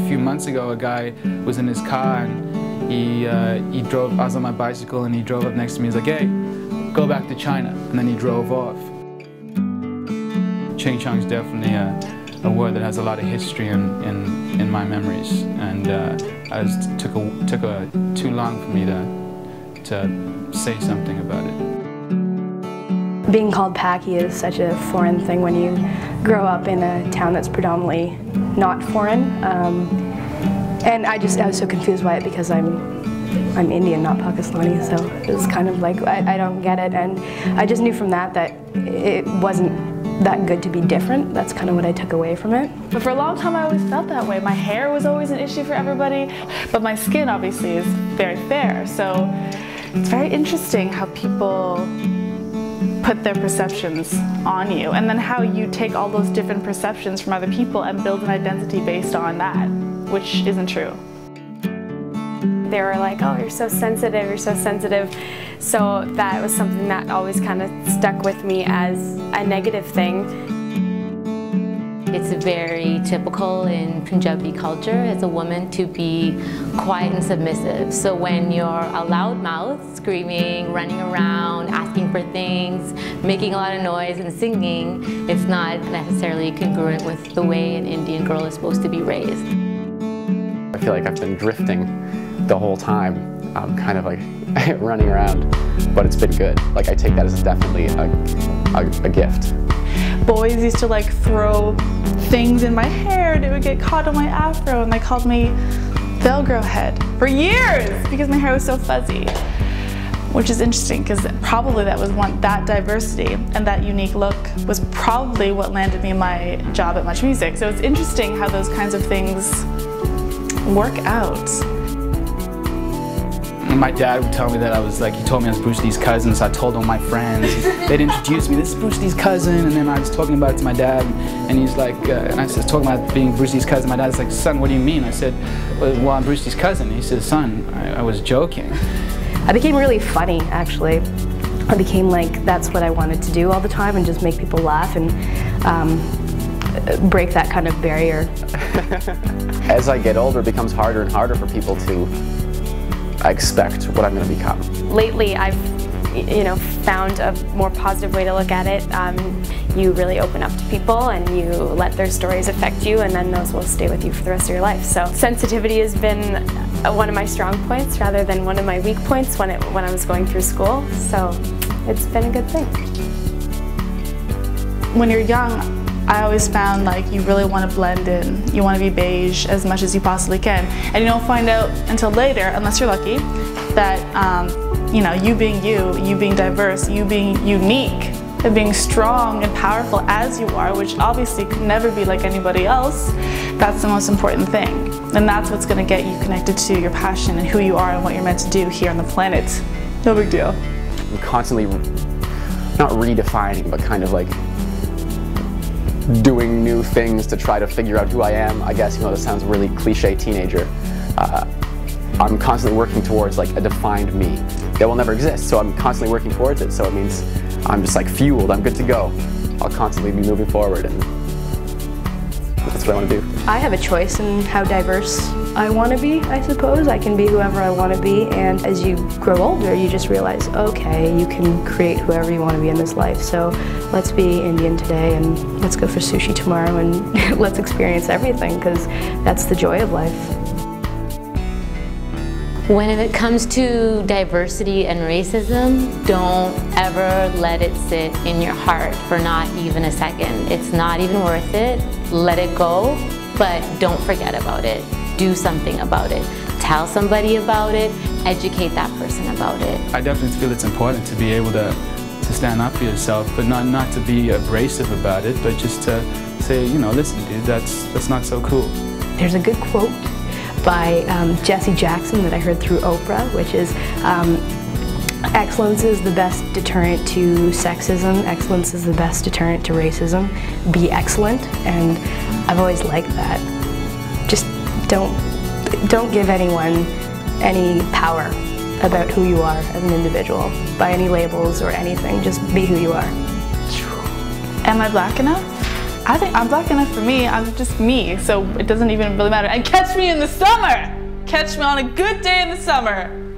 few months ago, a guy was in his car and he drove. I was on my bicycle and he drove up next to me. He's like, "Hey, go back to China," and then he drove off. Ching Chong is definitely a word that has a lot of history in my memories, and it took too long for me to say something about it. Being called Paki is such a foreign thing when you grow up in a town that's predominantly not foreign, and I was so confused by it because I'm Indian, not Pakistani, so it was kind of like I don't get it, and I just knew from that it wasn't that good to be different. That's kind of what I took away from it. But for a long time I always felt that way. My hair was always an issue for everybody, but my skin obviously is very fair, so it's very interesting how people put their perceptions on you, and then how you take all those different perceptions from other people and build an identity based on that, which isn't true. They were like, "Oh, you're so sensitive, you're so sensitive." So that was something that always kind of stuck with me as a negative thing. It's very typical in Punjabi culture as a woman to be quiet and submissive. So when you're a loudmouth, screaming, running around, asking for things, making a lot of noise and singing, it's not necessarily congruent with the way an Indian girl is supposed to be raised. I feel like I've been drifting the whole time. I'm kind of like running around, but it's been good. Like, I take that as definitely a gift. Boys used to like throw things in my hair and it would get caught on my afro, and they called me Velcro head for years because my hair was so fuzzy. Which is interesting because probably that diversity and that unique look was probably what landed me my job at Much Music. So it's interesting how those kinds of things work out. My dad would tell me that he told me I was Bruce Lee's cousin, so I told all my friends. They'd introduce me, "This is Bruce Lee's cousin," and then I was talking about it to my dad, and he's like, and I was talking about being Bruce Lee's cousin. My dad's like, "Son, what do you mean?" I said, "Well, I'm Bruce Lee's cousin." He said, "Son, I was joking." I became really funny, actually. I became like, that's what I wanted to do all the time, and just make people laugh and break that kind of barrier. As I get older, it becomes harder and harder for people to expect what I'm going to become. Lately I've found a more positive way to look at it. You really open up to people and you let their stories affect you, and then those will stay with you for the rest of your life. So sensitivity has been one of my strong points rather than one of my weak points when I was going through school. So it's been a good thing. When you're young, I always found like you really want to blend in. You want to be beige as much as you possibly can. And you don't find out until later, unless you're lucky, that you being diverse, you being unique, and being strong and powerful as you are, which obviously could never be like anybody else, that's the most important thing. And that's what's going to get you connected to your passion and who you are and what you're meant to do here on the planet. No big deal. I'm constantly, not redefining, but kind of like doing new things to try to figure out who I am. I guess, this sounds really cliche teenager. I'm constantly working towards like a defined me that will never exist, so I'm constantly working towards it, so it means I'm just like fueled, I'm good to go. I'll constantly be moving forward, and that's what I want to do. I have a choice in how diverse I want to be, I suppose. I can be whoever I want to be, and as you grow older, you just realize, okay, you can create whoever you want to be in this life. So let's be Indian today, and let's go for sushi tomorrow, and let's experience everything, because that's the joy of life. When it comes to diversity and racism, don't ever let it sit in your heart for not even a second. It's not even worth it. Let it go, but don't forget about it. Do something about it. Tell somebody about it. Educate that person about it. I definitely feel it's important to be able to stand up for yourself, but not to be abrasive about it, but just to say, listen, dude, that's not so cool. There's a good quote by Jesse Jackson that I heard through Oprah, which is, excellence is the best deterrent to sexism, excellence is the best deterrent to racism, be excellent, and I've always liked that. Just don't give anyone any power about who you are as an individual, by any labels or anything, just be who you are. Am I black enough? I think I'm black enough for me. I'm just me, so it doesn't even really matter. And catch me in the summer! Catch me on a good day in the summer!